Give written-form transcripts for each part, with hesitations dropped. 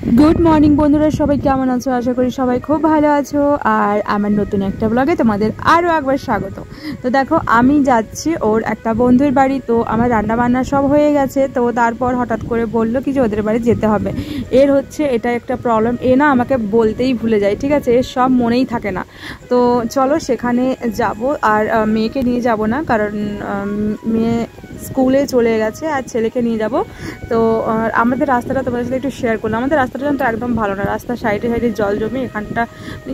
Good morning বন্ধুরা, সবাই কেমন আছো? আশা করি সবাই খুব ভালো আছো। আর আমার নতুন একটা ব্লগে তোমাদের আরও একবার স্বাগত। তো দেখো, আমি যাচ্ছি ওর একটা বন্ধুর বাড়ি। তো আমার রান্না বান্না সব হয়ে গেছে। তো তারপর হঠাৎ করে বললো কি যে ওদের বাড়ি যেতে হবে। এর হচ্ছে এটা একটা প্রবলেম, এ না আমাকে বলতেই ভুলে যায়, ঠিক আছে? এর সব মনেই থাকে না। তো চলো সেখানে যাব। আর মেয়েকে নিয়ে যাব না, কারণ মেয়ে স্কুলে চলে গেছে, আর ছেলেকে নিয়ে যাব। তো আমাদের রাস্তাটা তোমাদের সাথে একটু শেয়ার করলাম। আমাদের রাস্তাটা কিন্তু একদম ভালো না, রাস্তার সাইডে সাইডে জল জমে, এখানটা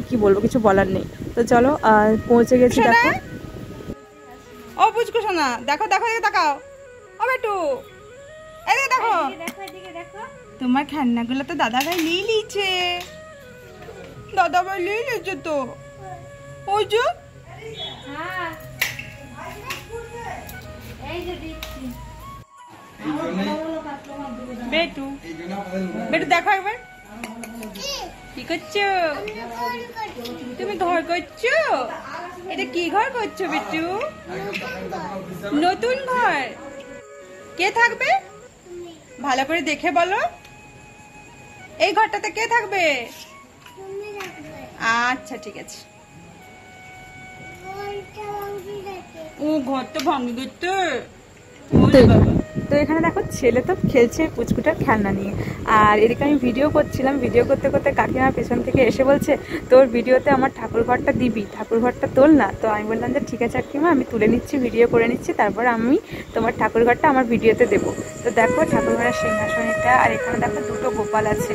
কি বলবো, কিছু বলার নেই। তো চলো পৌঁছে গেছি। দেখো ও বুঝকো শোনা, দেখো দেখো এদিকে তাকাও। ও বেটু এদিকে দেখো, তোমার খেলনাগুলো তো দাদা ভাই নিয়ে নিয়েছে। দাদা ভাই নিয়ে নিয়েছে তো, ওই যে বেটু বেটু দেখো একবার কি করছো তুমি? ঘর করছো? এটা কি ঘর করছো বেটু? নতুন ঘর? কে থাকবে ভালো করে দেখে বলো। এই ঘরটাতে কে থাকবে? আচ্ছা ঠিক আছে। ও ঘরটা ভাঙি দিতে। তো এখানে দেখো, ছেলে তো খেলছে পুচকুটার খেলনা নিয়ে, আর এদিকে আমি ভিডিও করছিলাম। ভিডিও করতে করতে কাকিমা পেছন থেকে এসে বলছে, তোর ভিডিওতে আমার ঠাকুর ঘরটা দিবি, ঠাকুর ঘরটা তোল না। তো আমি বললাম যে ঠিক আছে কাকিমা, আমি তুলে নিচ্ছি, ভিডিও করে নিচ্ছি, তারপর আমি তোমার ঠাকুর ঘরটা আমার ভিডিওতে দেবো। তো দেখো ঠাকুর ঘরের সিংহাসন এটা, আর এখানে দেখো দুটো গোপাল আছে,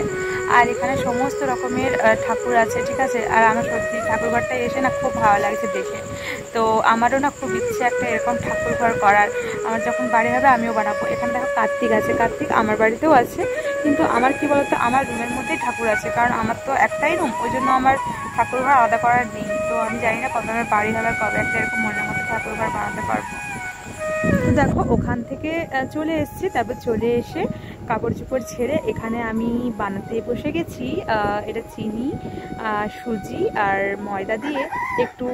আর এখানে সমস্ত রকমের ঠাকুর আছে, ঠিক আছে? আর আমার সত্যি ঠাকুর ঘরটা এসে না খুব ভালো লাগছে দেখে। তো আমারও না খুব ইচ্ছে একটা এরকম ঠাকুর ঘর করার। আমার যখন বাড়ি হবে আমিও বানাবো। এখানে দেখো কার্তিক আছে, কার্তিক আমার বাড়িতেও আছে, কিন্তু আমার কি বলতো, আমার রুমের মধ্যেই ঠাকুর আছে, কারণ আমার তো একটাই রুম, ওই জন্য আমার ঠাকুর ঘর আলাদা করার নেই। তো আমি জানি না কবে আমার বাড়ি হবে, কবে একটা এরকম মনের মতো ঠাকুর ঘর বানাতে পারবো। দেখো ওখান থেকে চলে এসেছি, তারপর চলে এসে কাপড় চোপড় ছেড়ে এখানে আমি বানাতে বসে গেছি। এটা চিনি, সুজি আর ময়দা দিয়ে একটু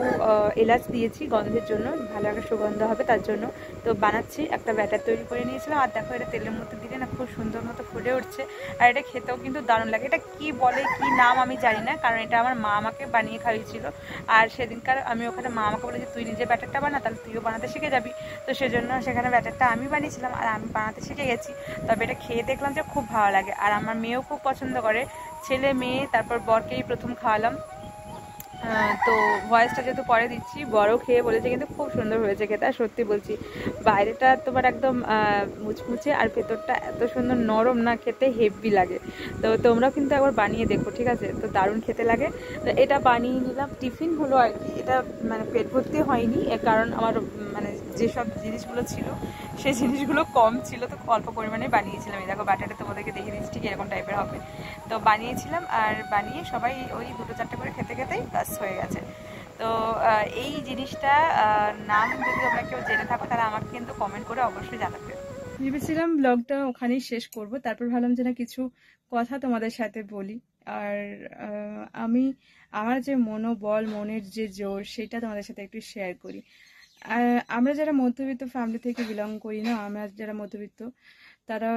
এলাচ দিয়েছি গন্ধের জন্য, ভালো একটা সুগন্ধ হবে তার জন্য। তো বানাচ্ছি, একটা ব্যাটার তৈরি করে নিয়েছিলাম। আর দেখো এটা তেলের মধ্যে দিলে না খুব সুন্দর মতো ফুটে উঠছে, আর এটা খেতেও কিন্তু দারুণ লাগে। এটা কি বলে, কি নাম আমি জানি না, কারণ এটা আমার মা আমাকে বানিয়ে খাইয়েছিল। আর সেদিনকার আমি ওখানে মা আমাকে বলে যে তুই নিজে ব্যাটারটা বানা, তাহলে তুইও বানাতে শিখে যাবি। তো সেজন্য সেখানে ব্যাটারটা আমি বানিয়েছিলাম, আর আমি বানাতে শিখে গেছি। তবে এটা খেয়ে দেখলাম যে খুব ভালো লাগে, আর আমার মেয়েও খুব পছন্দ করে। ছেলে মেয়ে তারপর বরকেই প্রথম খাওয়ালাম। তো ভয়েসটা যেহেতু পরে দিচ্ছি, বড় খেয়ে বলেছে কিন্তু খুব সুন্দর হয়েছে খেতে। আর সত্যি বলছি, বাইরেটা তোমার একদম মুচমুচে, আর ভেতরটা এত সুন্দর নরম না, খেতে হেভি লাগে। তো তোমরাও কিন্তু একবার বানিয়ে দেখো, ঠিক আছে? তো দারুণ খেতে লাগে। তো এটা বানিয়ে নিলাম, টিফিন হলো আর কি। এটা মানে পেট ভর্তি হয়নি, কারণ আমার মানে যেসব জিনিসগুলো ছিল সেই জিনিসগুলো কম ছিল, তো অল্প পরিমাণে বানিয়েছিলাম। এই দেখো বাটারটা তোমাদেরকে দেখে দিচ্ছি, ঠিক এরকম টাইপের হবে। তো বানিয়েছিলাম, আর বানিয়ে সবাই ওই দুটো চারটে করে খেতে খেতেই ব্যাস হয়ে গেছে। তো এই জিনিসটা নাম যদি তোমরা কেউ জেনে থাকো, তাহলে আমাকে কিন্তু কমেন্ট করে অবশ্যই জানাবে। ভেবেছিলাম ব্লগটা ওখানেই শেষ করব, তারপর ভাবলাম যে না, কিছু কথা তোমাদের সাথে বলি। আর আমি আমার যে মনোবল, মনের যে জোর, সেটা তোমাদের সাথে একটু শেয়ার করি। আমরা যারা মধ্যবিত্ত ফ্যামিলি থেকে বিলং করি না, আমরা যারা মধ্যবিত্ত, তারা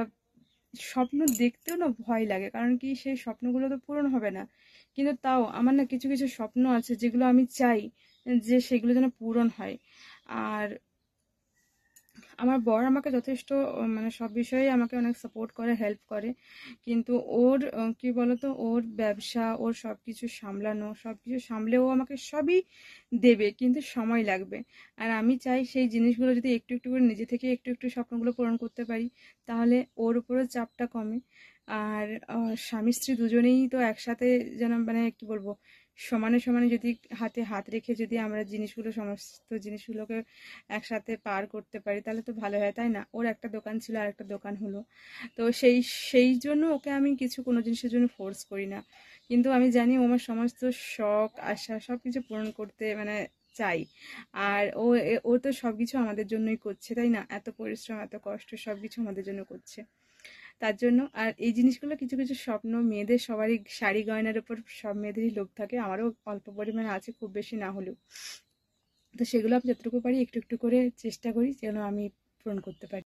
স্বপ্ন দেখতেও না ভয় লাগে, কারণ কি সেই স্বপ্নগুলো তো পূরণ হবে না। কিন্তু তাও আমার না কিছু কিছু স্বপ্ন আছে যেগুলো আমি চাই যে সেগুলো যেন পূরণ হয়। আর আমার বর আমাকে যথেষ্ট মানে সব বিষয়ে আমাকে অনেক সাপোর্ট করে, হেল্প করে। কিন্তু ওর কি বলতো, ওর ব্যবসা, ওর সব কিছু সামলানো, সব কিছু সামলেও আমাকে সবই দেবে, কিন্তু সময় লাগবে। আর আমি চাই সেই জিনিসগুলো যদি একটু একটু করে নিজে থেকে একটু একটু স্বপ্নগুলো পূরণ করতে পারি, তাহলে ওর উপরও চাপটা কমে। আর স্বামী স্ত্রী দুজনেই তো একসাথে যেন মানে কি বলবো, সমানে সমানে যদি হাতে হাত রেখে যদি আমরা জিনিসগুলো, সমস্ত জিনিসগুলোকে একসাথে পার করতে পারি, তাহলে তো ভালো হয়, তাই না? ওর একটা দোকান ছিল, আর একটা দোকান হলো। তো সেই সেই জন্য ওকে আমি কিছু কোনো জিনিসের জন্য ফোর্স করি না, কিন্তু আমি জানি ও আমার সমস্ত শখ আশা সব কিছু পূরণ করতে মানে চাই। আর ও তো সব কিছু আমাদের জন্যই করছে, তাই না? এত পরিশ্রম, এত কষ্ট, সব কিছু আমাদের জন্য করছে। তার জন্য আর এই জিনিসগুলো, কিছু কিছু স্বপ্ন মেয়েদের সবারই, শাড়ি গয়নার উপর সব মেয়েদেরই লোভ থাকে, আমারও অল্প পরিমাণে আছে, খুব বেশি না হলেও। তো সেগুলো আমি যতটুকু পারি একটু একটু করে চেষ্টা করি যেন আমি পূরণ করতে পারি।